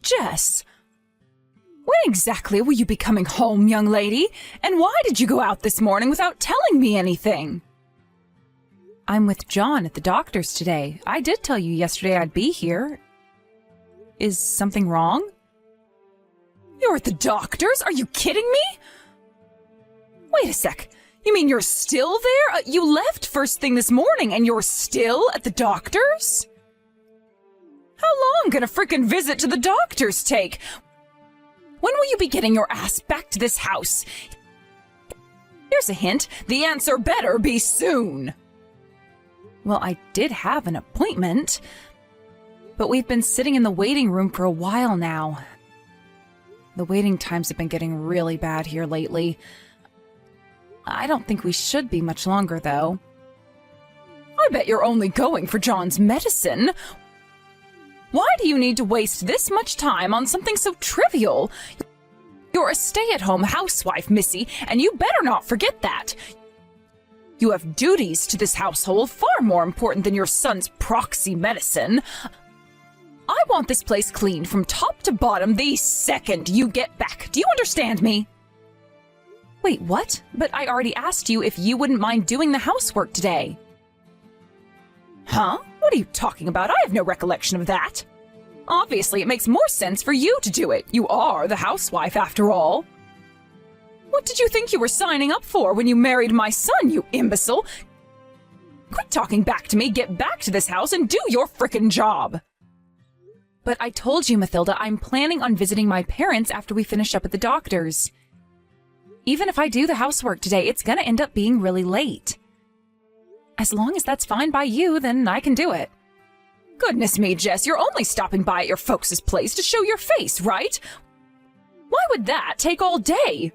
Jess, when exactly will you be coming home, young lady? And why did you go out this morning without telling me anything? I'm with John at the doctor's today. I did tell you yesterday I'd be here. Is something wrong? You're at the doctor's? Are you kidding me? Wait a sec. You mean you're still there? You left first thing this morning and you're still at the doctor's? How long can a frickin' visit to the doctor's take? When will you be getting your ass back to this house? Here's a hint. The answer better be soon. Well, I did have an appointment, but we've been sitting in the waiting room for a while now. The waiting times have been getting really bad here lately. I don't think we should be much longer, though. I bet you're only going for John's medicine. Why do you need to waste this much time on something so trivial? You're a stay-at-home housewife, Missy, and you better not forget that. You have duties to this household far more important than your son's proxy medicine. I want this place cleaned from top to bottom the second you get back. Do you understand me? Wait, what? But I already asked you if you wouldn't mind doing the housework today. Huh? What are you talking about? I have no recollection of that. Obviously, it makes more sense for you to do it. You are the housewife, after all. What did you think you were signing up for when you married my son, you imbecile? Quit talking back to me, get back to this house, and do your frickin' job. But I told you, Mathilda, I'm planning on visiting my parents after we finish up at the doctor's. Even if I do the housework today, it's gonna end up being really late. As long as that's fine by you, then I can do it. Goodness me, Jess, you're only stopping by at your folks' place to show your face, right? Why would that take all day?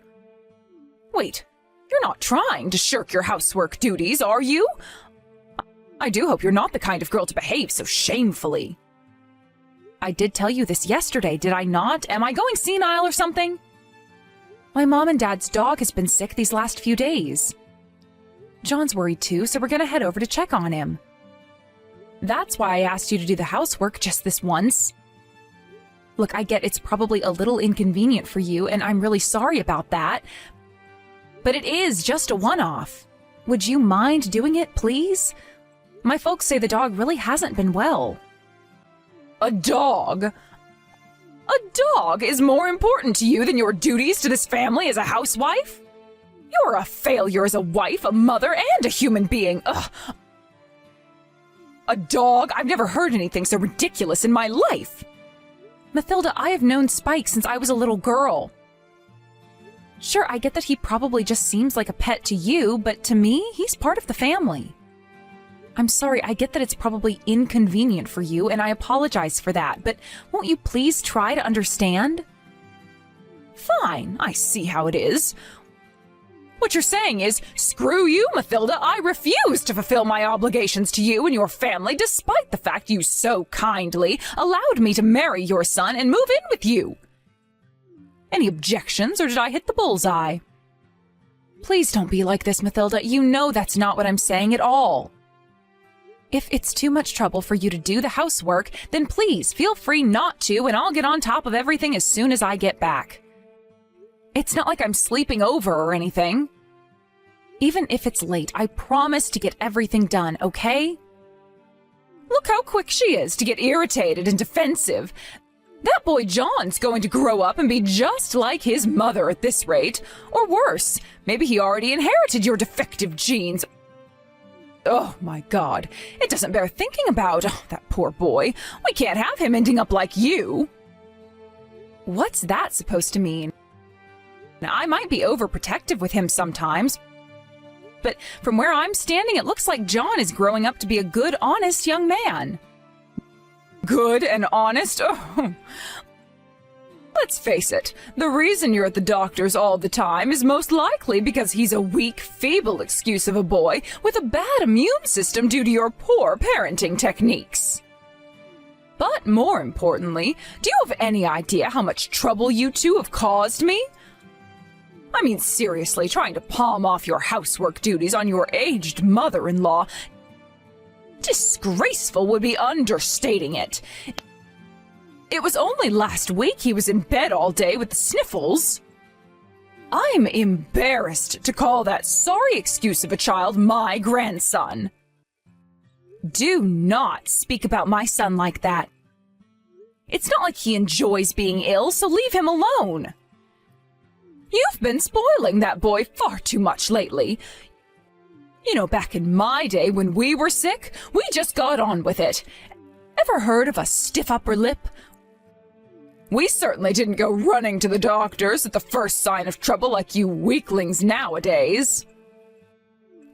Wait, you're not trying to shirk your housework duties, are you? I do hope you're not the kind of girl to behave so shamefully. I did tell you this yesterday, did I not? Am I going senile or something? My mom and dad's dog has been sick these last few days. John's worried too, so we're gonna head over to check on him. That's why I asked you to do the housework just this once. Look, I get it's probably a little inconvenient for you, and I'm really sorry about that. But it is just a one-off. Would you mind doing it, please? My folks say the dog really hasn't been well. A dog? A dog is more important to you than your duties to this family as a housewife? You're a failure as a wife, a mother, and a human being. Ugh. A dog? I've never heard anything so ridiculous in my life. Mathilda, I have known Spike since I was a little girl. Sure, I get that he probably just seems like a pet to you, but to me, he's part of the family. I'm sorry, I get that it's probably inconvenient for you, and I apologize for that, but won't you please try to understand? Fine, I see how it is. What you're saying is, screw you, Mathilda, I refuse to fulfill my obligations to you and your family despite the fact you so kindly allowed me to marry your son and move in with you. Any objections, or did I hit the bullseye? Please don't be like this, Mathilda. You know that's not what I'm saying at all. If it's too much trouble for you to do the housework, then please feel free not to, and I'll get on top of everything as soon as I get back. It's not like I'm sleeping over or anything. Even if it's late, I promise to get everything done, okay? Look how quick she is to get irritated and defensive. That boy John's going to grow up and be just like his mother at this rate. Or worse, maybe he already inherited your defective genes. Oh my God, it doesn't bear thinking about. Oh, that poor boy. We can't have him ending up like you. What's that supposed to mean? Now, I might be overprotective with him sometimes, but from where I'm standing, it looks like John is growing up to be a good, honest young man. Good and honest? Oh. Let's face it, the reason you're at the doctor's all the time is most likely because he's a weak, feeble excuse of a boy with a bad immune system due to your poor parenting techniques. But more importantly, do you have any idea how much trouble you two have caused me? I mean, seriously, trying to palm off your housework duties on your aged It was only last week he was in bed all day with the sniffles. I'm embarrassed to call that sorry excuse of a child my grandson. Do not speak about my son like that. It's not like he enjoys being ill, so leave him alone. You've been spoiling that boy far too much lately. You know, back in my day when we were sick, we just got on with it. Ever heard of a stiff upper lip? We certainly didn't go running to the doctors at the first sign of trouble like you weaklings nowadays.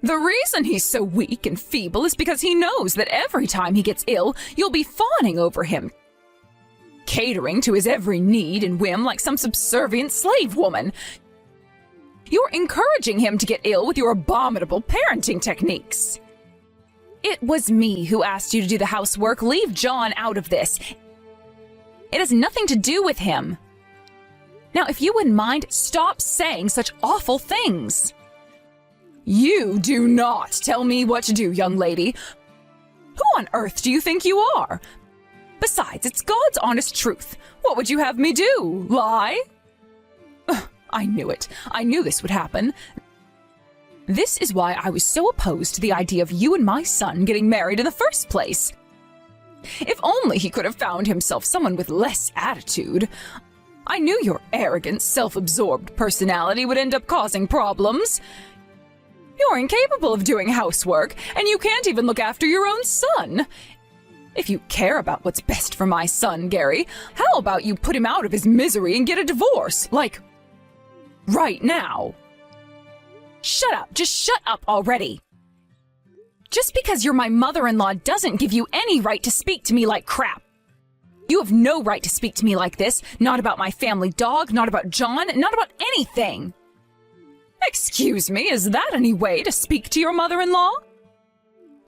The reason he's so weak and feeble is because he knows that every time he gets ill, you'll be fawning over him, catering to his every need and whim like some subservient slave woman. You're encouraging him to get ill with your abominable parenting techniques. It was me who asked you to do the housework. Leave John out of this. It has nothing to do with him. Now, if you wouldn't mind, stop saying such awful things. You do not tell me what to do, young lady. Who on earth do you think you are? Besides, it's God's honest truth. What would you have me do? Lie? Ugh, I knew it. I knew this would happen. This is why I was so opposed to the idea of you and my son getting married in the first place. If only he could have found himself someone with less attitude. I knew your arrogant, self-absorbed personality would end up causing problems. You're incapable of doing housework, and you can't even look after your own son. If you care about what's best for my son, Gary, how about you put him out of his misery and get a divorce, like, right now? Shut up, just shut up already. Just because you're my mother-in-law doesn't give you any right to speak to me like crap. You have no right to speak to me like this, not about my family dog, not about John, not about anything. Excuse me, is that any way to speak to your mother-in-law?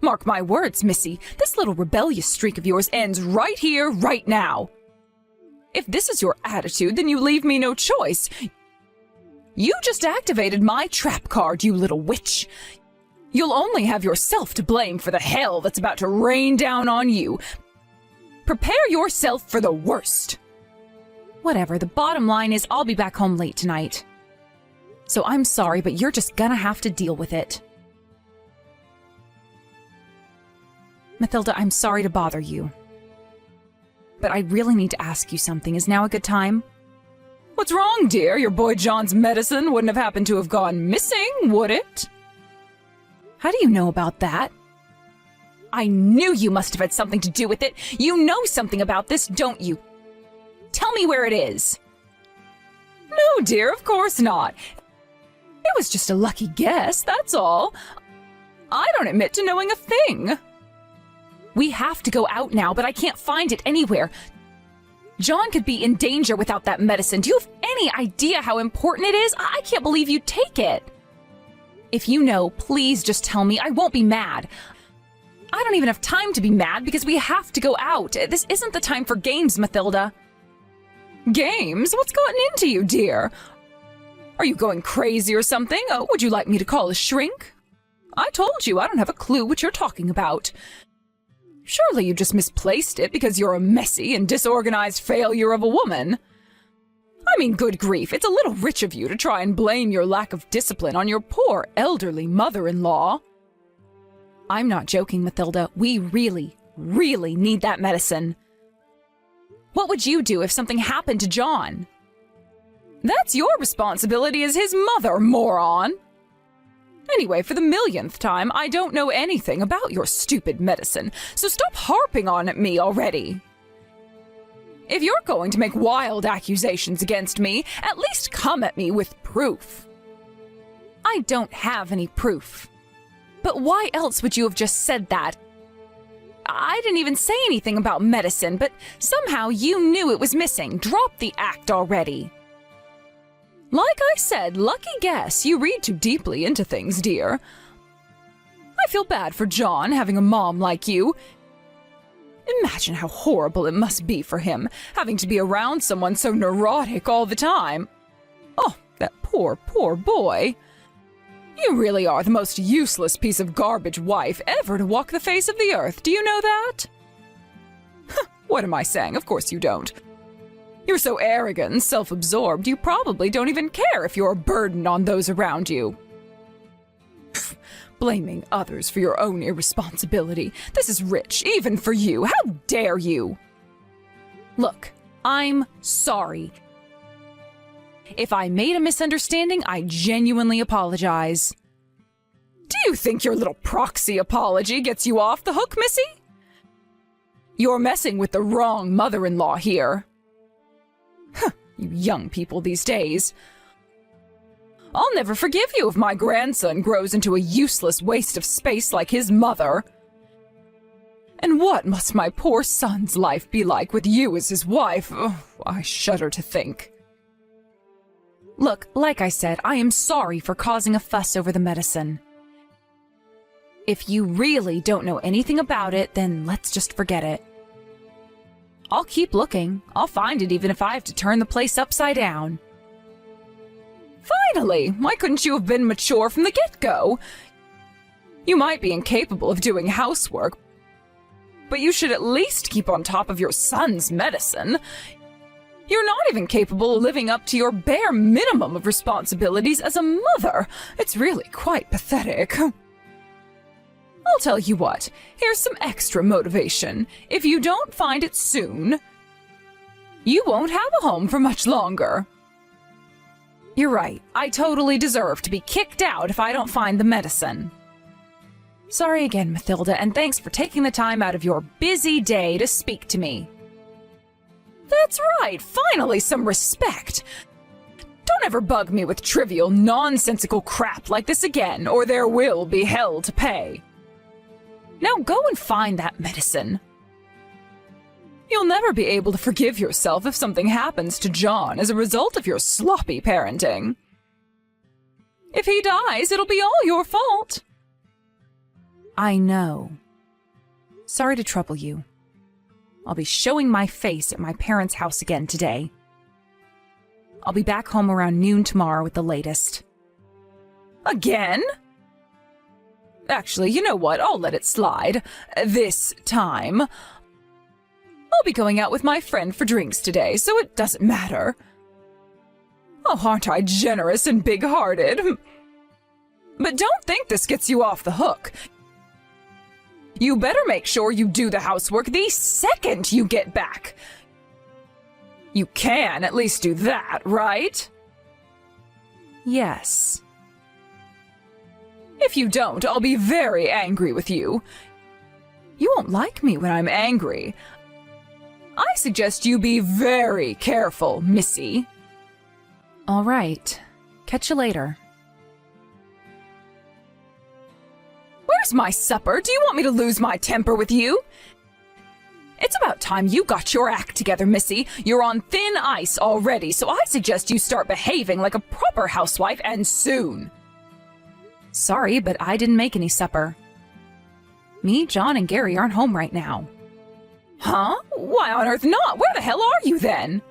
Mark my words, Missy, this little rebellious streak of yours ends right here, right now. If this is your attitude, then you leave me no choice. You just activated my trap card, you little witch. You'll only have yourself to blame for the hell that's about to rain down on you. Prepare yourself for the worst. Whatever, the bottom line is I'll be back home late tonight. So I'm sorry, but you're just gonna have to deal with it. Mathilda, I'm sorry to bother you. But I really need to ask you something. Is now a good time? What's wrong, dear? Your boy John's medicine wouldn't have happened to have gone missing, would it? How do you know about that? I knew you must have had something to do with it. You know something about this, don't you? Tell me where it is. No, dear, of course not. It was just a lucky guess, that's all. I don't admit to knowing a thing. We have to go out now, but I can't find it anywhere. John could be in danger without that medicine. Do you have any idea how important it is? I can't believe you take it. If you know, please just tell me. I won't be mad. I don't even have time to be mad because we have to go out. This isn't the time for games, Mathilda. Games? What's gotten into you, dear? Are you going crazy or something? Would you like me to call a shrink? I told you I don't have a clue what you're talking about. Surely you just misplaced it because you're a messy and disorganized failure of a woman. I mean, good grief, it's a little rich of you to try and blame your lack of discipline on your poor elderly mother-in-law. I'm not joking, Mathilda. We really, really need that medicine. What would you do if something happened to John? That's your responsibility as his mother, moron! Anyway, for the millionth time, I don't know anything about your stupid medicine, so stop harping on at me already. If you're going to make wild accusations against me, at least come at me with proof. I don't have any proof. But why else would you have just said that? I didn't even say anything about medicine, but somehow you knew it was missing. Drop the act already. Like I said, lucky guess. You read too deeply into things, dear. I feel bad for John having a mom like you. Imagine how horrible it must be for him, having to be around someone so neurotic all the time. Oh, that poor, poor boy. You really are the most useless piece of garbage wife ever to walk the face of the earth. Do you know that? What am I saying? Of course you don't. You're so arrogant and self-absorbed, you probably don't even care if you're a burden on those around you. Blaming others for your own irresponsibility. This is rich, even for you. How dare you? Look, I'm sorry. If I made a misunderstanding, I genuinely apologize. Do you think your little proxy apology gets you off the hook, Missy? You're messing with the wrong mother-in-law here. You young people these days. I'll never forgive you if my grandson grows into a useless waste of space like his mother. And what must my poor son's life be like with you as his wife? Oh, I shudder to think. Look, like I said, I am sorry for causing a fuss over the medicine. If you really don't know anything about it, then let's just forget it. I'll keep looking. I'll find it even if I have to turn the place upside down. Finally! Why couldn't you have been mature from the get-go? You might be incapable of doing housework, but you should at least keep on top of your son's medicine. You're not even capable of living up to your bare minimum of responsibilities as a mother. It's really quite pathetic. I'll tell you what, here's some extra motivation. If you don't find it soon, you won't have a home for much longer. You're right, I totally deserve to be kicked out if I don't find the medicine. Sorry again, Mathilda, and thanks for taking the time out of your busy day to speak to me. That's right, finally some respect. Don't ever bug me with trivial, nonsensical crap like this again, or there will be hell to pay. Now go and find that medicine. You'll never be able to forgive yourself if something happens to John as a result of your sloppy parenting. If he dies, it'll be all your fault. I know. Sorry to trouble you. I'll be showing my face at my parents' house again today. I'll be back home around noon tomorrow with the latest. Again? Actually, you know what? I'll let it slide. This time. I'll be going out with my friend for drinks today, so it doesn't matter. Oh, aren't I generous and big-hearted? But don't think this gets you off the hook. You better make sure you do the housework the second you get back. You can at least do that, right? Yes. If you don't, I'll be very angry with you. You won't like me when I'm angry. I suggest you be very careful, Missy. All right. Catch you later. Where's my supper? Do you want me to lose my temper with you? It's about time you got your act together, Missy. You're on thin ice already, so I suggest you start behaving like a proper housewife and soon. Sorry, but I didn't make any supper. Me, John, and Gary aren't home right now. Huh? Why on earth not? Where the hell are you then?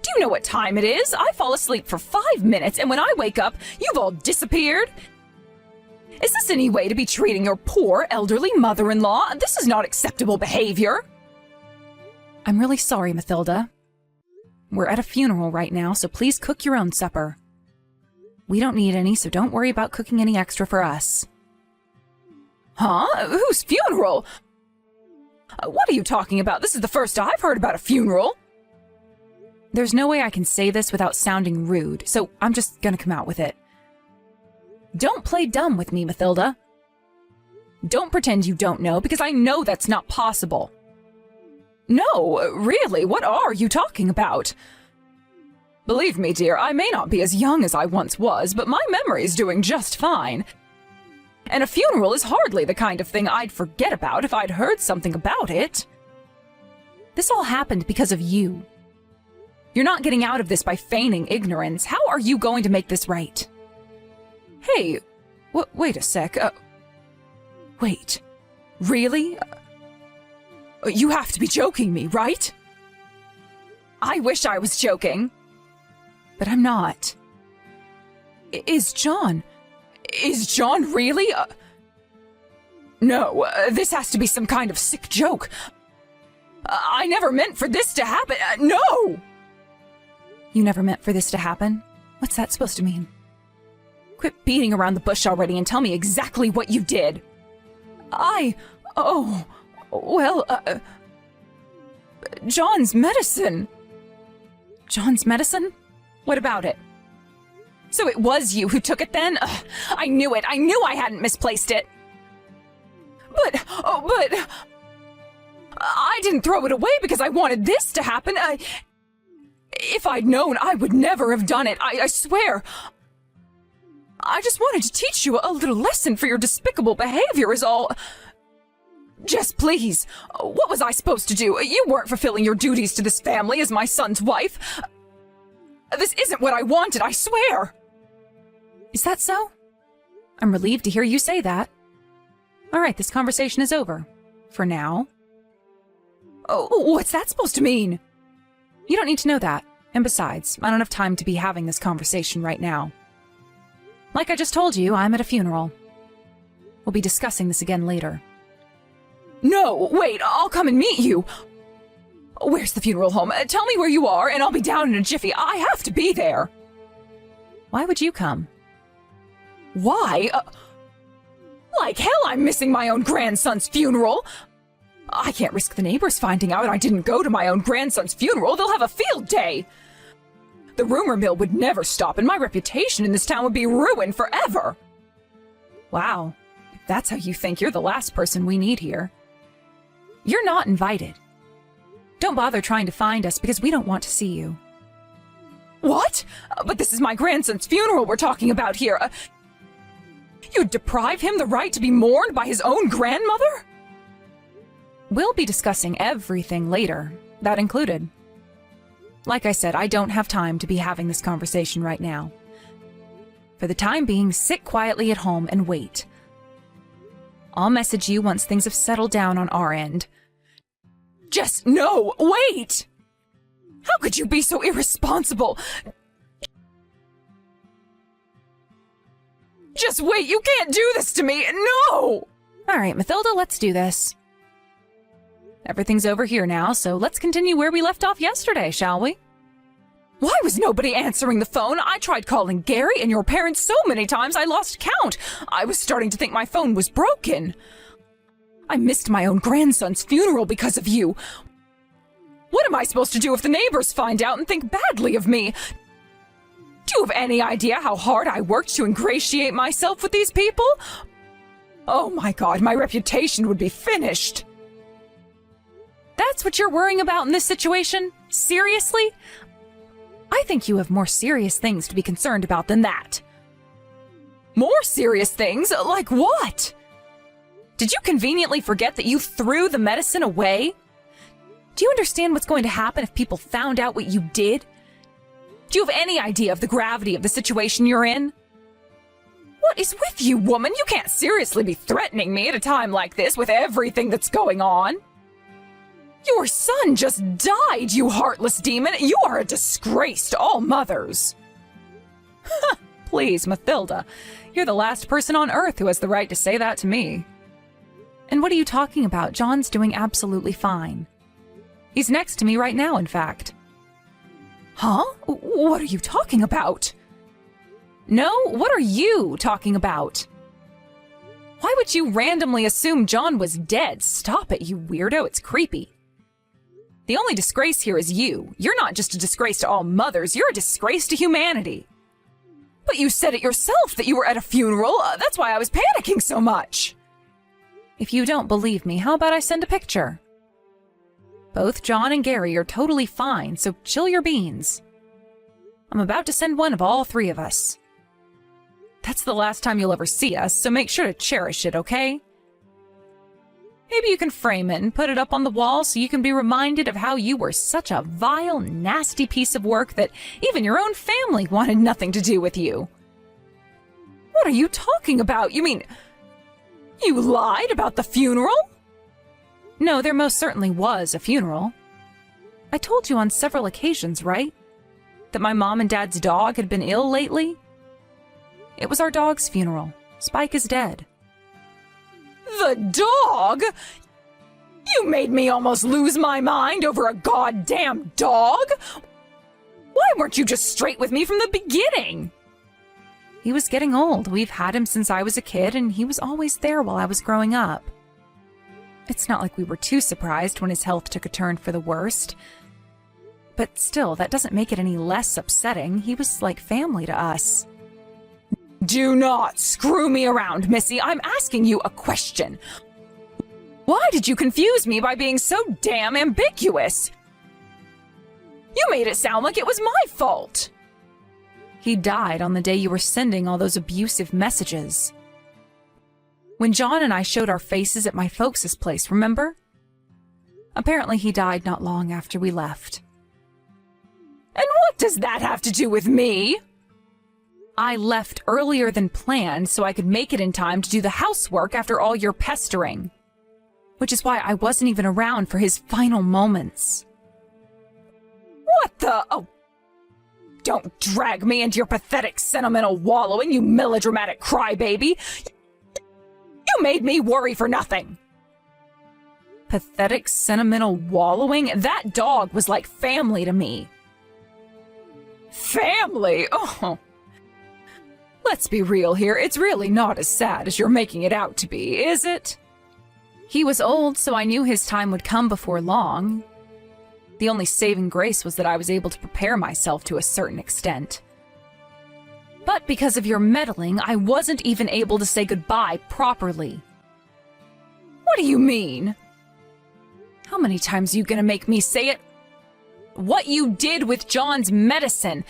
Do you know what time it is? I fall asleep for 5 minutes, and when I wake up, you've all disappeared. Is this any way to be treating your poor elderly mother-in-law? This is not acceptable behavior. I'm really sorry, Mathilda. We're at a funeral right now, so please cook your own supper. We don't need any, so don't worry about cooking any extra for us. Huh? Whose funeral? What are you talking about? This is the first I've heard about a funeral. There's no way I can say this without sounding rude, so I'm just gonna come out with it. Don't play dumb with me, Mathilda. Don't pretend you don't know, because I know that's not possible. No, really, what are you talking about? Believe me, dear, I may not be as young as I once was, but my memory's doing just fine. And a funeral is hardly the kind of thing I'd forget about if I'd heard something about it. This all happened because of you. You're not getting out of this by feigning ignorance. How are you going to make this right? Hey, wait a sec. Wait. Really? You have to be joking me, right? I wish I was joking. But I'm not. Is John really? No, this has to be some kind of sick joke. I never meant for this to happen. No! You never meant for this to happen? What's that supposed to mean? Quit beating around the bush already and tell me exactly what you did. John's medicine. John's medicine? What about it? So it was you who took it then? Ugh, I knew it. I knew I hadn't misplaced it. But I didn't throw it away because I wanted this to happen. If I'd known, I would never have done it. I swear. I just wanted to teach you a little lesson for your despicable behavior is all. Jess, please. What was I supposed to do? You weren't fulfilling your duties to this family as my son's wife. This isn't what I wanted, I swear. Is that so? I'm relieved to hear you say that. All right, this conversation is over. For now. Oh, what's that supposed to mean? You don't need to know that. And besides, I don't have time to be having this conversation right now. Like I just told you, I'm at a funeral. We'll be discussing this again later. No, wait, I'll come and meet you. Where's the funeral home? Tell me where you are, and I'll be down in a jiffy. I have to be there. Why would you come? Why? Like hell I'm missing my own grandson's funeral. I can't risk the neighbors finding out I didn't go to my own grandson's funeral. They'll have a field day. The rumor mill would never stop, and my reputation in this town would be ruined forever. Wow, if that's how you think, you're the last person we need here. You're not invited. Don't bother trying to find us because we don't want to see you. What? But this is my grandson's funeral we're talking about here. You'd deprive him the right to be mourned by his own grandmother? We'll be discussing everything later, that included. Like I said, I don't have time to be having this conversation right now. For the time being, sit quietly at home and wait. I'll message you once things have settled down on our end. Just no, wait! How could you be so irresponsible? Just wait, you can't do this to me, no! All right, Mathilda, let's do this. Everything's over here now, so let's continue where we left off yesterday, shall we? Why was nobody answering the phone? I tried calling Gary and your parents so many times I lost count. I was starting to think my phone was broken. I missed my own grandson's funeral because of you. What am I supposed to do if the neighbors find out and think badly of me? Do you have any idea how hard I worked to ingratiate myself with these people? Oh my God, my reputation would be finished. That's what you're worrying about in this situation? Seriously? I think you have more serious things to be concerned about than that. More serious things? Like what? Did you conveniently forget that you threw the medicine away? Do you understand what's going to happen if people found out what you did? Do you have any idea of the gravity of the situation you're in? What is with you, woman? You can't seriously be threatening me at a time like this with everything that's going on. Your son just died, you heartless demon! You are a disgrace to all mothers! Please, Mathilda, you're the last person on earth who has the right to say that to me. And what are you talking about? John's doing absolutely fine. He's next to me right now, in fact. Huh? What are you talking about? No, what are you talking about? Why would you randomly assume John was dead? Stop it, you weirdo, it's creepy. The only disgrace here is you. You're not just a disgrace to all mothers, you're a disgrace to humanity. But you said it yourself that you were at a funeral. That's why I was panicking so much. If you don't believe me, how about I send a picture? Both John and Gary are totally fine, so chill your beans. I'm about to send one of all three of us. That's the last time you'll ever see us, so make sure to cherish it, okay? Maybe you can frame it and put it up on the wall so you can be reminded of how you were such a vile, nasty piece of work that even your own family wanted nothing to do with you. What are you talking about? You mean, you lied about the funeral? No, there most certainly was a funeral. I told you on several occasions, right? That my mom and dad's dog had been ill lately? It was our dog's funeral. Spike is dead. The dog? You made me almost lose my mind over a goddamn dog? Why weren't you just straight with me from the beginning? He was getting old. We've had him since I was a kid, and he was always there while I was growing up. It's not like we were too surprised when his health took a turn for the worst. But still, that doesn't make it any less upsetting. He was like family to us. Do not screw me around, Missy. I'm asking you a question. Why did you confuse me by being so damn ambiguous? You made it sound like it was my fault. He died on the day you were sending all those abusive messages. When John and I showed our faces at my folks' place, remember? Apparently he died not long after we left. And what does that have to do with me? I left earlier than planned so I could make it in time to do the housework after all your pestering. Which is why I wasn't even around for his final moments. What the? Oh, don't drag me into your pathetic sentimental wallowing, you melodramatic crybaby. You made me worry for nothing. Pathetic sentimental wallowing? That dog was like family to me. Family? Oh. Let's be real here. It's really not as sad as you're making it out to be, is it? He was old, so I knew his time would come before long. The only saving grace was that I was able to prepare myself to a certain extent. But because of your meddling, I wasn't even able to say goodbye properly. What do you mean? How many times are you gonna make me say it? What you did with John's medicine.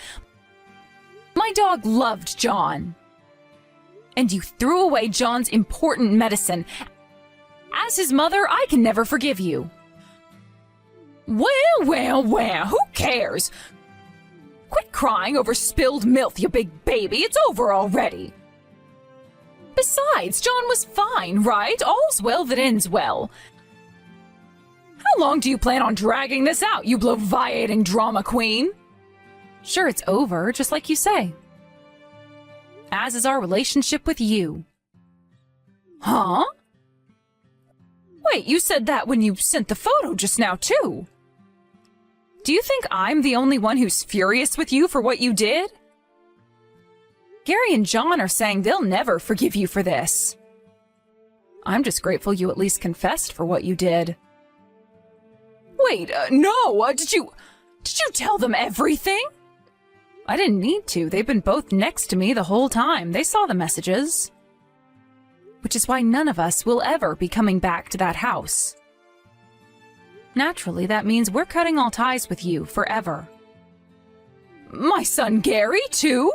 My dog loved John. And you threw away John's important medicine. As his mother, I can never forgive you. Well, who cares? Quit crying over spilled milk, you big baby. It's over already. Besides, John was fine, right? All's well that ends well. How long do you plan on dragging this out, you bloviating drama queen? Sure, it's over, just like you say. As is our relationship with you. Huh? Wait, you said that when you sent the photo just now, too. Do you think I'm the only one who's furious with you for what you did? Gary and John are saying they'll never forgive you for this. I'm just grateful you at least confessed for what you did. Wait, no, did you tell them everything? I didn't need to. They've been both next to me the whole time. They saw the messages. Which is why none of us will ever be coming back to that house. Naturally, that means we're cutting all ties with you forever. My son Gary, too?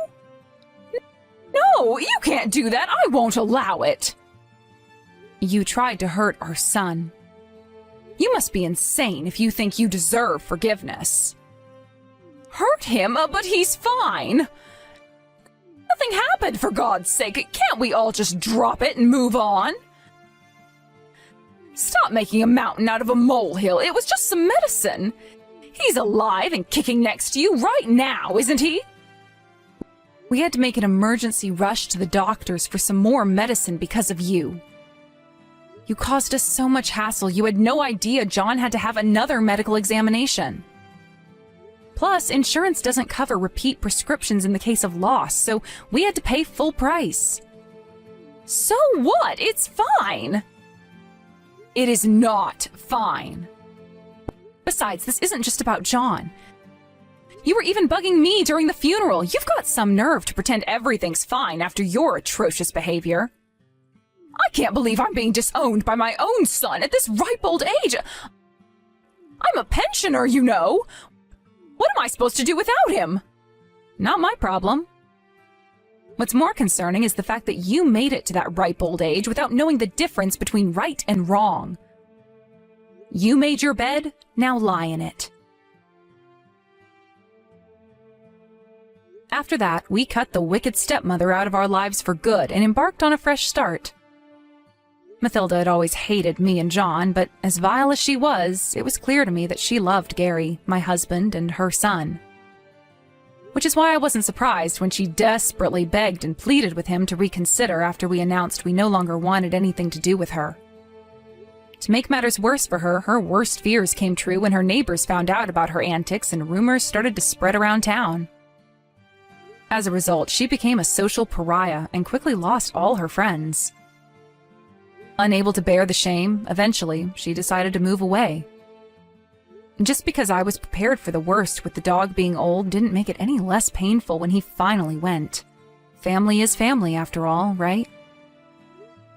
No, you can't do that. I won't allow it. You tried to hurt our son. You must be insane if you think you deserve forgiveness. Hurt him, but he's fine. Nothing happened, for God's sake. Can't we all just drop it and move on? Stop making a mountain out of a molehill. It was just some medicine. He's alive and kicking next to you right now, isn't he? We had to make an emergency rush to the doctors for some more medicine because of you. You caused us so much hassle, you had no idea John had to have another medical examination. Plus, insurance doesn't cover repeat prescriptions in the case of loss, so we had to pay full price. So what? It's fine. It is not fine. Besides, this isn't just about John. You were even bugging me during the funeral. You've got some nerve to pretend everything's fine after your atrocious behavior. I can't believe I'm being disowned by my own son at this ripe old age. I'm a pensioner, you know. What am I supposed to do without him? Not my problem. What's more concerning is the fact that you made it to that ripe old age without knowing the difference between right and wrong. You made your bed, now lie in it. After that, we cut the wicked stepmother out of our lives for good and embarked on a fresh start. Mathilda had always hated me and John, but as vile as she was, it was clear to me that she loved Gary, my husband, and her son. Which is why I wasn't surprised when she desperately begged and pleaded with him to reconsider after we announced we no longer wanted anything to do with her. To make matters worse for her, her worst fears came true when her neighbors found out about her antics and rumors started to spread around town. As a result, she became a social pariah and quickly lost all her friends. Unable to bear the shame, eventually, she decided to move away. Just because I was prepared for the worst with the dog being old didn't make it any less painful when he finally went. Family is family, after all, right?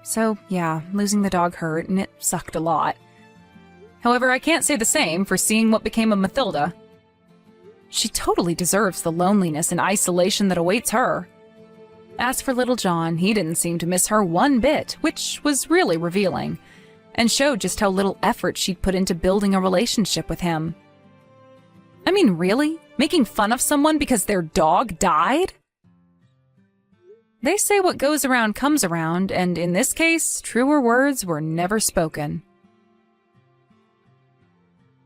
So, yeah, losing the dog hurt, and it sucked a lot. However, I can't say the same for seeing what became of Mathilda. She totally deserves the loneliness and isolation that awaits her. As for little John, he didn't seem to miss her one bit, which was really revealing, and showed just how little effort she'd put into building a relationship with him. I mean, really? Making fun of someone because their dog died? They say what goes around comes around, and in this case, truer words were never spoken.